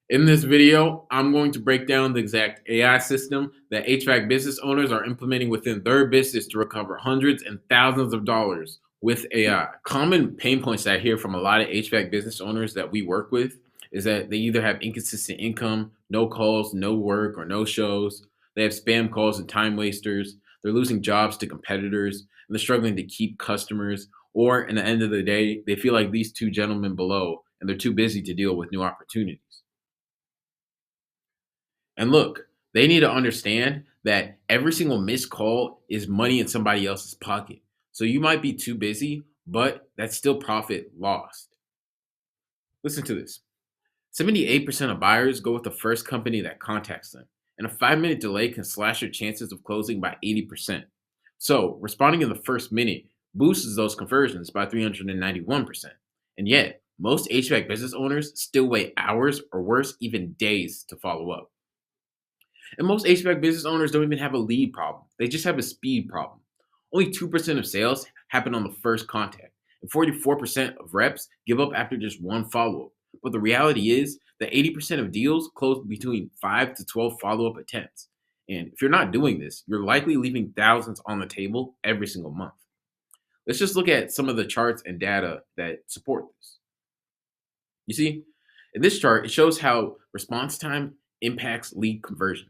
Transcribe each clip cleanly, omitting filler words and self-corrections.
In this video, I'm going to break down the exact AI system that HVAC business owners are implementing within their business to recover hundreds and thousands of dollars with AI. Common pain points that I hear from a lot of HVAC business owners that we work with is that they either have inconsistent income, no calls, no work, or no shows. They have spam calls and time wasters. They're losing jobs to competitors, and they're struggling to keep customers. Or, in the end of the day, they feel like these two gentlemen below, and they're too busy to deal with new opportunities. And look, they need to understand that every single missed call is money in somebody else's pocket. So you might be too busy, but that's still profit lost. Listen to this. 78% of buyers go with the first company that contacts them, and a 5-minute delay can slash your chances of closing by 80%. So, responding in the first minute boosts those conversions by 391%. And yet, most HVAC business owners still wait hours or worse, even days to follow up. And most HVAC business owners don't even have a lead problem. They just have a speed problem. Only 2% of sales happen on the first contact, and 44% of reps give up after just one follow up. But the reality is that 80% of deals close between 5 to 12 follow up attempts. And if you're not doing this, you're likely leaving thousands on the table every single month. Let's just look at some of the charts and data that support this. You see, in this chart, it shows how response time impacts lead conversion.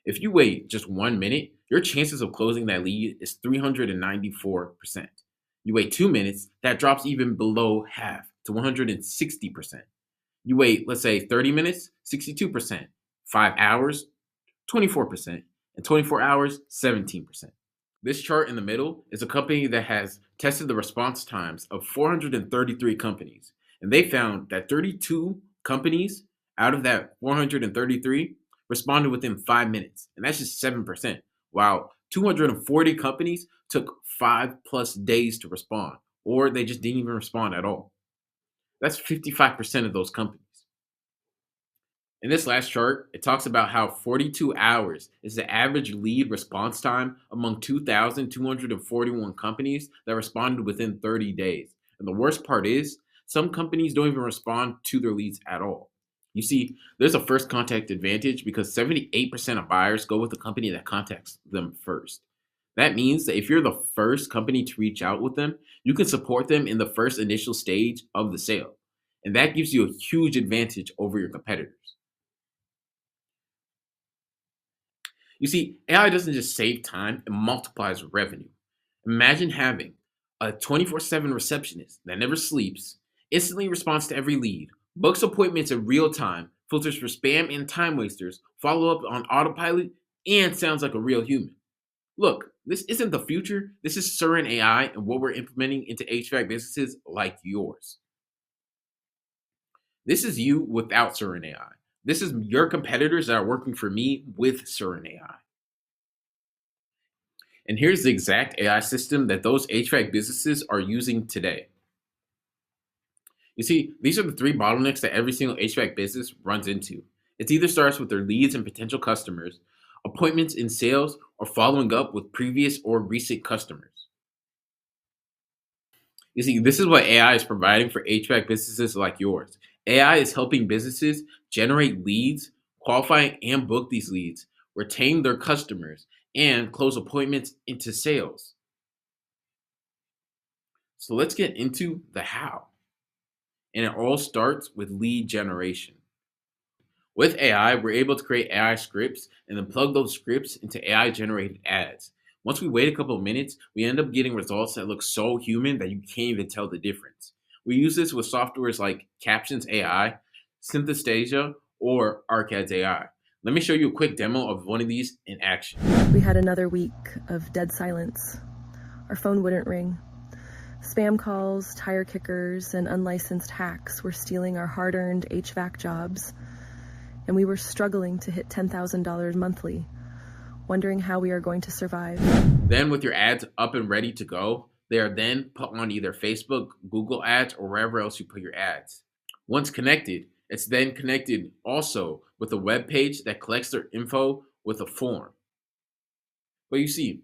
If you wait just 1 minute, your chances of closing that lead is 394%. You wait 2 minutes, that drops even below half to 160%. You wait, let's say 30 minutes, 62%. 5 hours, 24%. And 24 hours, 17%. This chart in the middle is a company that has tested the response times of 433 companies. And they found that 32 companies out of that 433 responded within 5 minutes. And that's just 7%. While 240 companies took 5+ days to respond, or they just didn't even respond at all. That's 55% of those companies. In this last chart, it talks about how 42 hours is the average lead response time among 2,241 companies that responded within 30 days. And the worst part is, some companies don't even respond to their leads at all. You see, there's a first contact advantage because 78% of buyers go with the company that contacts them first. That means that if you're the first company to reach out with them, you can support them in the first initial stage of the sale. And that gives you a huge advantage over your competitors. You see, AI doesn't just save time, it multiplies revenue. Imagine having a 24/7 receptionist that never sleeps, instantly responds to every lead, books appointments in real time, filters for spam and time wasters, follow up on autopilot, and sounds like a real human. Look, this isn't the future. This is Surin AI and what we're implementing into HVAC businesses like yours. This is you without Surin AI. This is your competitors that are working for me with Surin AI. And here's the exact AI system that those HVAC businesses are using today. You see, these are the three bottlenecks that every single HVAC business runs into. It either starts with their leads and potential customers, appointments in sales, or following up with previous or recent customers. You see, this is what AI is providing for HVAC businesses like yours. AI is helping businesses generate leads, qualify and book these leads, retain their customers, and close appointments into sales. So let's get into the how. And it all starts with lead generation. With AI, we're able to create AI scripts and then plug those scripts into AI generated ads. Once we wait a couple of minutes, we end up getting results that look so human that you can't even tell the difference. We use this with softwares like Captions AI, Synthestasia, or Arcad's AI. Let me show you a quick demo of one of these in action. We had another week of dead silence. Our phone wouldn't ring. Spam calls, tire kickers, and unlicensed hacks were stealing our hard-earned HVAC jobs, and we were struggling to hit $10,000 monthly, wondering how we are going to survive. Then with your ads up and ready to go, they are then put on either Facebook, Google Ads, or wherever else you put your ads. Once connected, it's then connected also with a web page that collects their info with a form. But you see,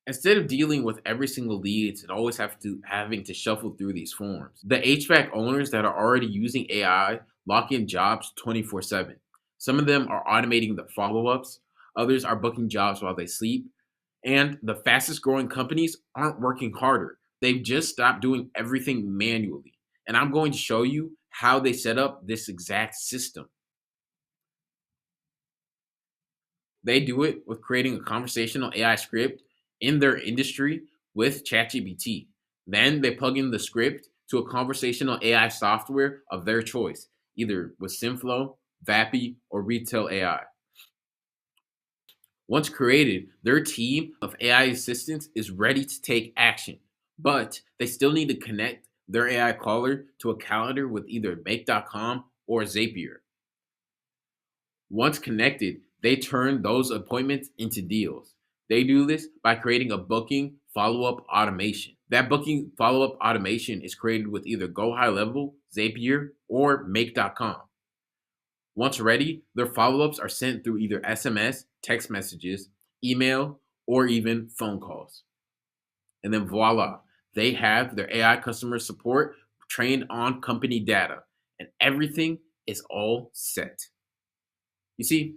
instead of dealing with every single lead and always having to shuffle through these forms, the HVAC owners that are already using AI lock in jobs 24/7. Some of them are automating the follow ups, others are booking jobs while they sleep, and the fastest growing companies aren't working harder. They've just stopped doing everything manually. And I'm going to show you how they set up this exact system. They do it with creating a conversational AI script in their industry with ChatGPT. Then they plug in the script to a conversational AI software of their choice, either with SimFlow, Vappy, or Retail AI. Once created, their team of AI assistants is ready to take action, but they still need to connect their AI caller to a calendar with either Make.com or Zapier. Once connected, they turn those appointments into deals. They do this by creating a booking follow up automation. That booking follow up automation is created with either Go High Level, Zapier, or Make.com. Once ready, their follow ups are sent through either SMS, text messages, email, or even phone calls. And then voila, they have their AI customer support trained on company data, and everything is all set. You see,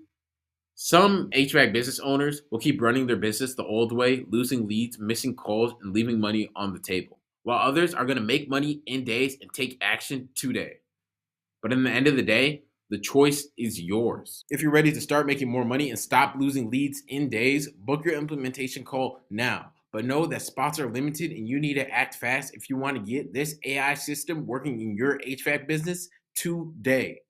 some HVAC business owners will keep running their business the old way, losing leads, missing calls, and leaving money on the table, while others are going to make money in days and take action today. But in the end of the day, the choice is yours. If you're ready to start making more money and stop losing leads in days, book your implementation call now. But know that spots are limited and you need to act fast if you want to get this AI system working in your HVAC business today.